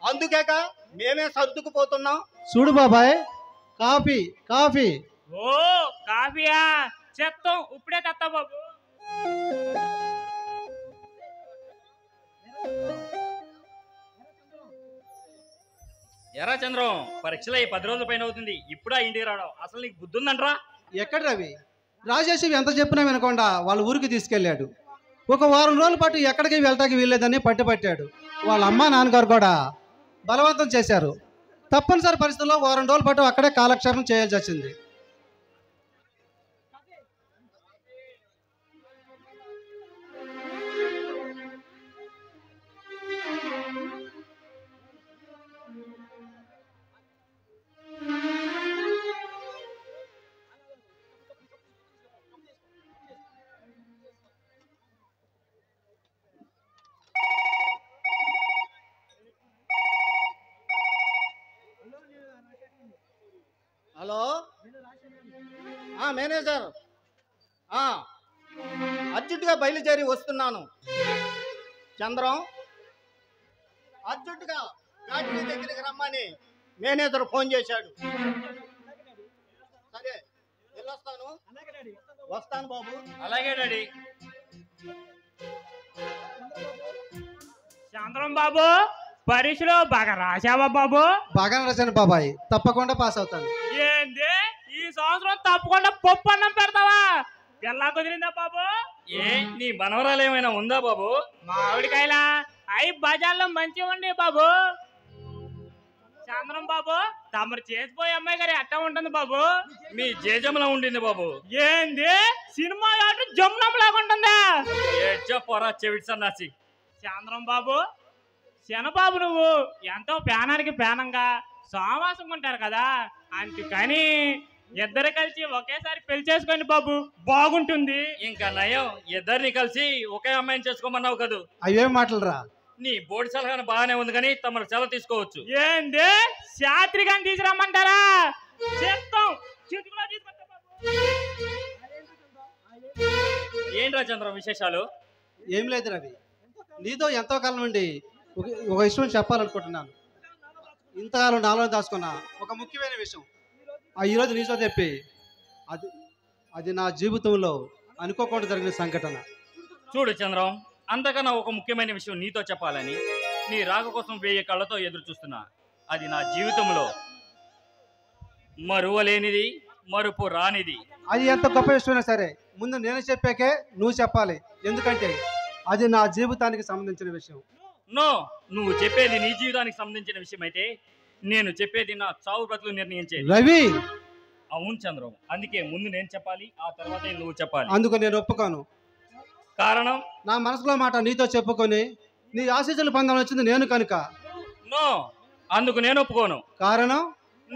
అందుకేక మేమే సర్దుకుపోతున్నాం. చూడు బాబాయ్, కాఫీ కాఫీ. ఓ కాఫీయా? చెత్తం ఇప్పుడే తెత్తా బాబు. ఎరా చంద్రం, పరీక్షలు 10 రోజుల పైన అవుతుంది, ఇప్పుడా ఇంటికి రావడం? అసలు నీకు బుద్ధి ఉందంట్రా? ఎక్కడ రవి? రాజేష్ ఎంత చెప్పినా వినకుండా వాళ్ళ ఊరికి తీసుకెళ్ళాడు. ఒక వారం రోజుల పాటు ఎక్కడికి వెళ్ళటానికి వీల్లేదని పట్టుపట్టాడు. వాళ్ళ అమ్మ నాన్నగారు కూడా బలవంతం చేశారు. తప్పనిసరి పరిస్థితుల్లో వారం రోజుల పాటు అక్కడే కాలక్షేపం చేయాల్సి వచ్చింది. హలో మేనేజర్, అర్జెంటుగా బయలుదేరి వస్తున్నాను. చంద్రం, అర్జెంటుగా గాడి దగ్గరికి రమ్మని మేనేజర్ ఫోన్ చేశాడు. సరే వెళ్ళొస్తాను. వస్తాను బాబు. అలాగే డాడీ. చంద్రం బాబు, పరీక్షలో బాగా రాశావా బాబు? బాగానే రాశాను బాబాయ్, తప్పకుండా పాస్ అవుతాను. ఏంది ఈ సంవత్సరం తప్పకుండా పప్పు అన్నం పెడతావా? ఎలా కుదిరిందా బాబు? ఏ నీ మనవరాలు ఏమైనా ఉందా బాబు? మామిడికాయలా అయి బజార్లో మంచిగా ఉండి బాబు. చంద్రం బాబు, తమరు చేసిపోయే అమ్మాయి గారి ఎట్టా ఉంటుంది బాబు? మీ జేజంలా ఉండింది బాబు. ఏంది సినిమా ఆట జమునం లాగుంటుందా? ఏడ్చపోరా చెవిటి సన్నాసి. చంద్రం బాబు, శనబాబు నువ్వు ఎంతో పేనానికి పేనంగా సోమాసం ఉంటారు కదా, అందుకని ఇద్దరు కలిసి ఒకేసారి పెళ్లి చేసుకోండి బాబు, బాగుంటుంది. ఇంకా నయం, ఇద్దరిని కలిసి ఒకే అమ్మాయిని చేసుకోమన్నావు కదూ. అవేం మాటలురా? నీ బోర్డు సలహా బాగానే ఉంది కానీ తమరు సెలవు తీసుకోవచ్చు. ఏంది శాస్త్రిగాని తీసుకురమ్మంటారా? చేస్తాం, చిటికలో తీసుకొస్తా బాబు. ఏంట్రా చంద్రం విశేషాలు? ఏం లేదు రవి, నీతో ఎంతో కాలం నుండి ఒక విషయం చెప్పాలనుకుంటున్నాను. ఇంతకాలం నాలో దాచుకున్నా ఒక ముఖ్యమైన విషయం ఈరోజు నీతో చెప్పి అది నా జీవితంలో అనుకోకుండా జరిగిన సంఘటన. చూడు చంద్రం, అంతకన్నా ఒక ముఖ్యమైన విషయం నీతో చెప్పాలని నీ రాక కోసం 1000 కళ్ళతో ఎదురు చూస్తున్నా. అది నా జీవితంలో మరువలేనిది, మరుపు రానిది. అది ఎంత గొప్ప విషయమైనా సరే ముందు నేను చెప్పాకే నువ్వు చెప్పాలి, ఎందుకంటే అది నా జీవితానికి సంబంధించిన విషయం. నో, నువ్వు చెప్పేది నీ జీవితానికి సంబంధించిన విషయం అయితే నేను చెప్పేది నా చావు బ్రతులు నిర్ణయించేది. రవి, అవును చంద్రం, అందుకే ముందు నేను చెప్పాలి, ఆ తర్వాతే నువ్వు చెప్పాలి. అందుకు నేను ఒప్పుకోను. కారణం? నా మనసులో మాట నీతో చెప్పుకొని నీ ఆశీస్సులు పొందాలని వచ్చింది నేను కనుక. నో, అందుకు నేను ఒప్పుకోను. కారణం?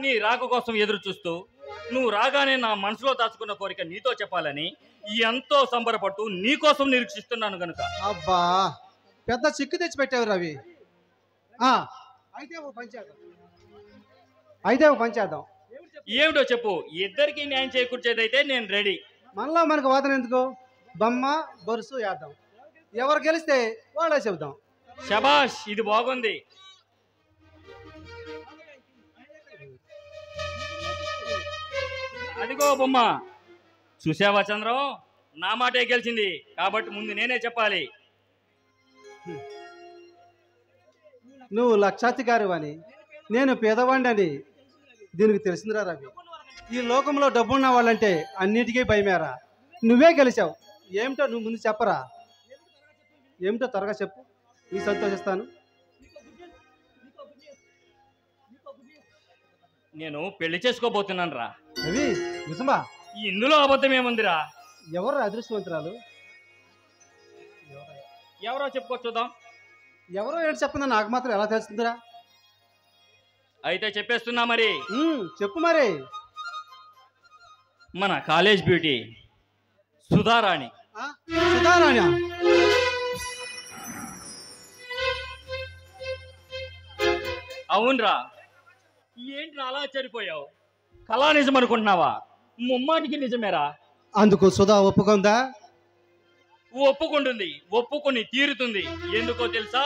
నీ రాక కోసం ఎదురు చూస్తూ నువ్వు రాగానే నా మనసులో దాచుకున్న కోరిక నీతో చెప్పాలని ఎంతో సంబరపడుతూ నీకోసం నిరీక్షిస్తున్నాను గనుక. అబ్బా పెద్ద చిక్కు తెచ్చి పెట్టావు రవి. అయితే ఓ పని చేద్దాం. ఏమిటో చెప్పు. ఇద్దరికి న్యాయం చేకూర్చేదైతే నేను రెడీ. మనలో మనకు వాదన ఎందుకు? బొమ్మ బొరుసు వేద్దాం. ఎవరు గెలిస్తే వాళ్ళే చెబుదాం. శబాష్, ఇది బాగుంది. అదిగో బొమ్మ. చూసావా చంద్రం, నా మాటే గెలిచింది కాబట్టి ముందు నేనే చెప్పాలి. నువ్వు లక్షాధికారి అని, నేను పేదవాడిని అని దీనికి తెలిసిందిరా రవి. ఈ లోకంలో డబ్బున్న వాళ్ళంటే అన్నిటికీ భయమేరా. నువ్వే గెలిచావు. ఏమిటో నువ్వు ముందు చెప్పరా. ఏమిటో త్వరగా చెప్పు, నీ సంతోషిస్తాను. నేను పెళ్లి చేసుకోబోతున్నాను రా. రవి నిజమా? ఇందులో అబద్ధం ఏముందిరా? ఎవరు అదృష్టవంతురాలు? ఎవరో చెప్పుకో చూద్దాం. ఎవరో ఏంటి చెప్పిందా నాకు మాత్రం ఎలా తెలుస్తుందిరా? అయితే చెప్పేస్తున్నా మరి. చెప్పు మరి. మన కాలేజ్ బ్యూటీ సుధారాణి. సుధారాణి? అవునరా. ఏంటి అలా చనిపోయావు? కళా నిజం అనుకుంటున్నావా? ముమ్మాటికి నిజమేరా. అందుకు సుధా ఒప్పుకుందా? ఒప్పుకుంటుంది, ఒప్పుకొని తీరుతుంది. ఎందుకో తెలుసా?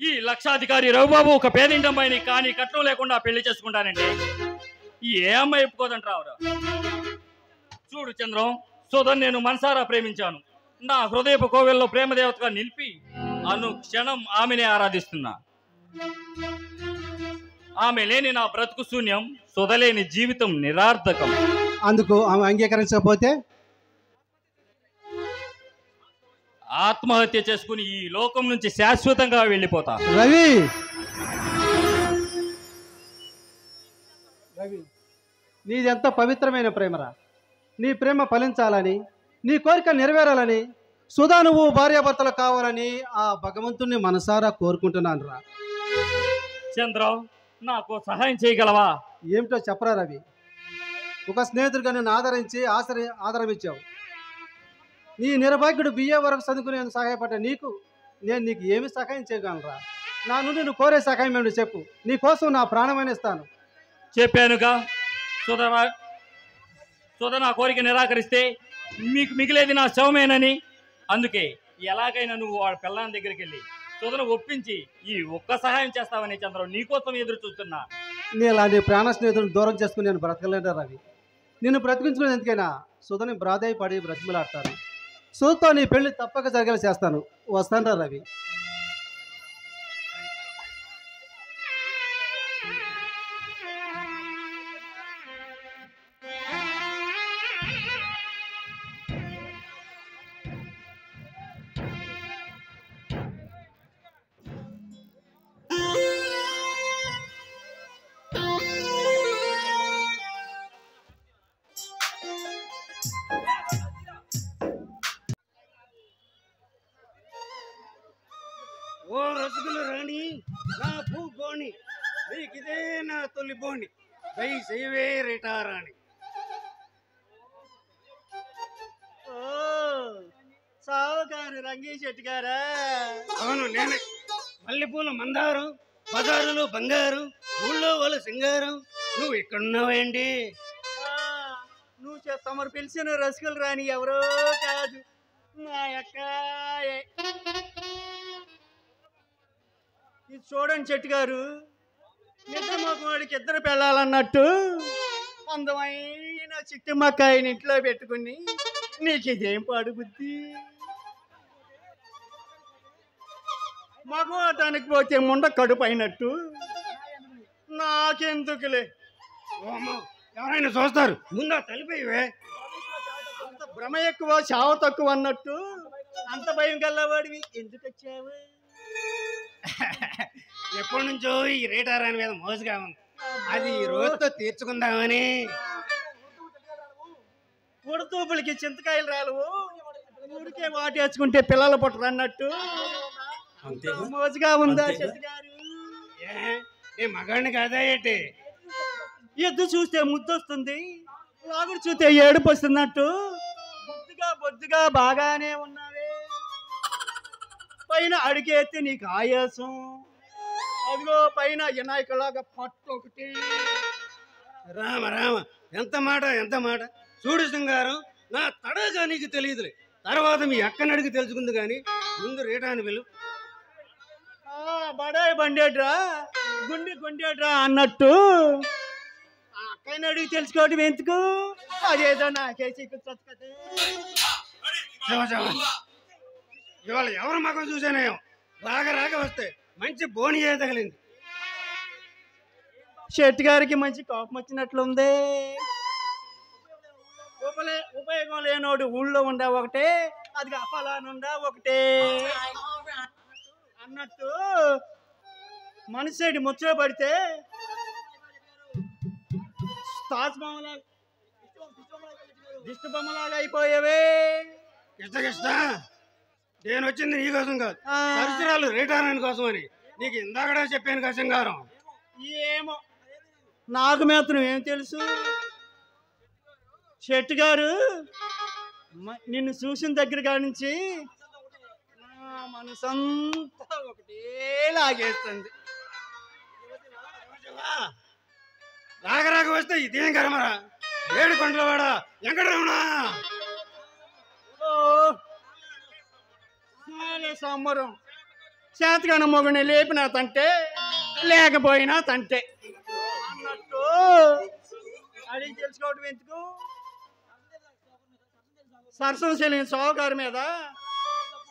ఈ లక్షాధికారి రఘుబాబు ఒక పేదింటి అమ్మాయిని కానీ కట్నం లేకుండా పెళ్లి చేసుకుంటానంటే ఏ అమ్మాయి ఒప్పుకోదంటావురా? చూడు చంద్రం, సుధన్ నేను మనసారా ప్రేమించాను. నా హృదయపు కోవెల్లో ప్రేమదేవతగా నిలిపి అనుక్షణం ఆమెనే ఆరాధిస్తున్నా. ఆమె లేని నా బ్రతుకు శూన్యం, సుధలేని జీవితం నిరార్థకం. అందుకు ఆమె అంగీకరించకపోతే ఆత్మహత్య చేసుకుని ఈ లోకం నుంచి శాశ్వతంగా వెళ్ళిపోతా. రవి రవి నీదెంత పవిత్రమైన ప్రేమరా. నీ ప్రేమ ఫలించాలని, నీ కోరిక నెరవేరాలని, సుధా నువ్వు భార్యాభర్తలు కావాలని ఆ భగవంతుణ్ణి మనసారా కోరుకుంటున్నాను రా. చంద్రం, నాకు సహాయం చేయగలవా? ఏమిటో చెప్పరా రవి. ఒక స్నేహితుడిగా నేను ఆదరించి ఆదరం ఇచ్చావు. నీ నిర్భాగ్యుడు బిఏ వరకు చదువుకుని నేను సహాయపడ్డా నీకు నేను నీకు ఏమి సహాయం చేయగలరా? నా నుండి నువ్వు కోరే సహాయం ఏమిటి చెప్పు. నీ కోసం నా ప్రాణమైన ఇస్తాను. చెప్పానుగా, సుధ నా కోరిక నిరాకరిస్తే మీకు మిగిలేది నా శవమేనని. అందుకే ఎలాగైనా నువ్వు వాళ్ళ పిల్లని దగ్గరికి వెళ్ళి సుధను ఒప్పించి ఈ ఒక్క సహాయం చేస్తావని చంద్రం నీకోసం ఎదురు చూస్తున్నా. నీ అలాంటి ప్రాణ స్నేహితులను దూరం చేసుకుని నేను బ్రతకలేను రవి. నిన్ను బ్రతికించుకునేది ఎందుకైనా సుధని బ్రాదాయి పడి బ్రతిమలాడతాను. సుధతో నీ పెళ్లి తప్పక జరిగేలా చేస్తాను. వస్తాను రా రవి. ఓ రసగుల రాణి, నా భూగోణి, నీకిదే నా తొలి బోణి, దయచేయవే రేటారాణి. ఓ సావుకారు రంగి చెట్టు గారా? అవును నేనే. మల్లెపూల మందారం, బజారులో బంగారం, ఊళ్ళో వాళ్ళ సింగారం. నువ్వు ఇక్కడున్నావేంటి? నువ్వు తమరు పిలిచిన రసగుల రాణి ఎవరో కాదు, నా అక్కాయే. ఇది చూడండి చెట్టు గారు, నిద్ర మొక్కవాడికి ఇద్దరు పెళ్ళాలన్నట్టు అందమైన చిట్టుమక్కాయని ఇంట్లో పెట్టుకుని నీకు ఇదేం పాడు బుద్ధి? మగవాటానికి పోతే ముండ కడుపు అయినట్టు నాకెందుకులే. ఎవరైనా చూస్తారు, ముందా తలిపోయివే. అంత భ్రమ ఎక్కువ చావ తక్కువ అన్నట్టు అంత భయం గల్లవాడివి ఎందుకు వచ్చావు? ఎప్పటి నుంచో ఈ రేటారాని మీద మోసుగా ఉంది, అది ఈ రోజుతో తీర్చుకుందామని. ఉడతూపులకి చింతకాయలు రాలవు, ఊరికే వాటేసుకుంటే పిల్లలు పుట్టరు అన్నట్టు మోజుగా ఉందా చెట్టు గారు? ఏ మగాడిని కాదా ఏంటి? ఎద్దు చూస్తే ముద్దొస్తుంది, లాగుడు చూస్తే ఏడుపు వస్తున్నట్టు బొద్దుగా బాగానే ఉన్నావే. పైన అడిగేస్తే నీకు ఆయాసం, అదిగో పైన వినాయకులాగా పట్టు ఒకటి. రామ రామ, ఎంత మాట. చూడు సింగారం, నా తడగా నీకు తెలియదులే. తర్వాత మీ అక్కని అడిగి తెలుసుకుంది కానీ ముందు రేటాని వెళ్ళు. బడాయి బండేట్రా, గుండె కొండేట్రా అన్నట్టు ఆ అక్కని అడిగి తెలుసుకోవడం ఎందుకు? అదేదో నాకేసి ఇవాళ ఎవరి మగం చూసానేమో, రాక వస్తే మంచి బోనియే తగిలింది. షెట్టి గారికి మంచి కోపం వచ్చినట్లుంది. ఉపయోగం లేనోడు ఊళ్ళో ఉండా ఒకటే, అది అప్పలానుండా ఒకటే అన్నట్టు మనిషి ముచ్చట పడితే దిష్టి బొమ్మలాగా అయిపోయేవే. కృష్ణ, నేను వచ్చింది నీ కోసం కాదు, పరిసరాలు రేటారాయణ కోసం అని నీకు ఇందాకడే చెప్పాను కదా సింగారం. ఏమో నాకు మాత్రం ఏం తెలుసు. షెట్టి గారు నిన్ను చూసిన దగ్గర కాడి నుంచి నా మనసంతా ఒకటే లాగేస్తుంది. రాక వస్తే ఇదేం కరమరా, ఏడు కొండల వాడా వెంకటరమణ. సంబరం చేతగాన మొగని లేపినా తంటే, లేకపోయినా తంటే అన్నట్టు అడిగి తెలుసుకోవడం ఎందుకు? సరసం చెల్లిన సోగారి మీద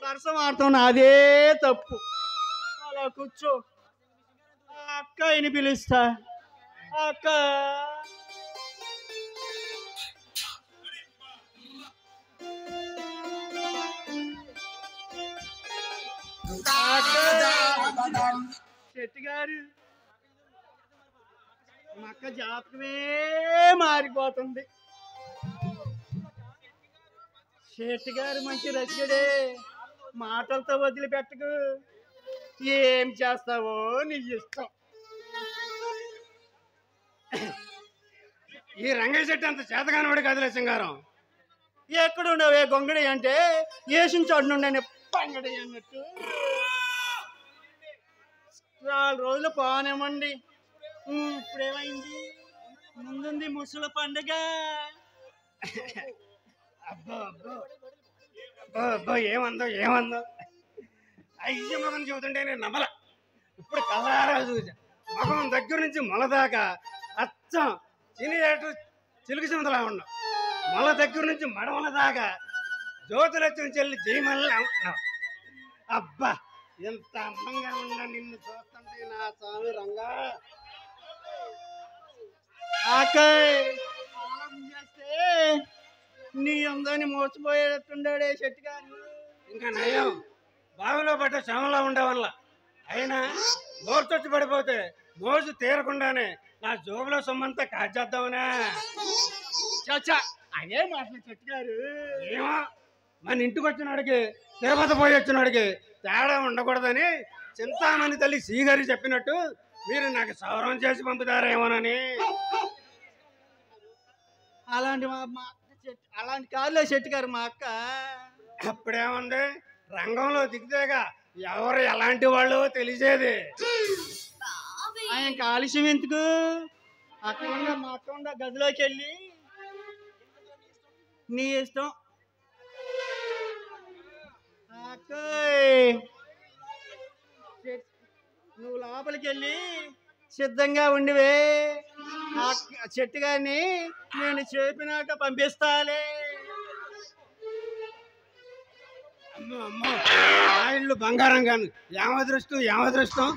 సరసం ఆడుతున్న అదే తప్పు. అలా కూర్చో, అక్కని పిలుస్తా. అక్క షెట్టి గారు, మా అక్క జాతకమే మారిపోతుంది. షెట్టి గారు మంచి రసికుడే, మాటలతో వదిలిపెట్టకు. ఏం చేస్తావో నీ ఇష్టం. ఈ రంగయ్య చెట్టు అంత చేతగానవాడు కదలే సింగారం. ఎక్కడున్నావే గొంగడి అంటే వేసిన చోటు నుండి పంగడి అన్నట్టు. 4 రోజులు పోనేమండి, ఇప్పుడేమైంది? ముందుంది ముసలి పండుగ. అబ్బో ఏమందో అయ్య మగం చెబుతుంటే నేను నమ్మల. ఇప్పుడు కళ్ళారా చూసా, మగం దగ్గర నుంచి మొల దాకా అచ్చం చినియేటు చిలుకు సింతలా ఉన్నావు. మొల దగ్గర నుంచి మడమల దాకా జ్యోతిలక్ష్మి చెల్లి జయమల్లి అంటున్నావు. అబ్బా, ఎంత అందంగా ఉన్నా నిన్ను చూస్తుంటే నా స్వామి రంగా. చేస్తే నీ అందాన్ని మోసపోయేటట్టుండే షెట్టి గారు. ఇంకా నయం, బావిలో పడ్డ శ్రమలా ఉండే వల్ల. అయినా మోర్చొచ్చి పడిపోతే మోజు తీరకుండానే నా జోబులో సొమ్మంతా కాజేద్దామనే. చచ్చా, అదే మాటలు షెట్టి గారు. ఏమో, మన ఇంటికి వచ్చినాడికి తిరుపతి పోయి వచ్చినాడికి తేడా ఉండకూడదని చింతామణి తల్లి శ్రీగారి చెప్పినట్టు మీరు నాకు సౌరం చేసి పంపుతారేమోనని. అలాంటి కాదులే షెట్టి గారు మా అక్క. అప్పుడేముంది, రంగంలో దిగితేగా ఎవరు ఎలాంటి వాళ్ళు తెలిసేది. ఆయన ఆలస్యం ఎందుకు? అక్కడ మా అక్క ఉన్న గదిలోకి వెళ్ళి నీ ఇష్టం. నువ్వు లోపలికి వెళ్ళి సిద్ధంగా ఉండివే. చెట్టు గారిని నేను చెప్పినాక పంపిస్తాలే. అమ్మో, ఆ ఇల్లు బంగారం కాను. ఏమదృష్టం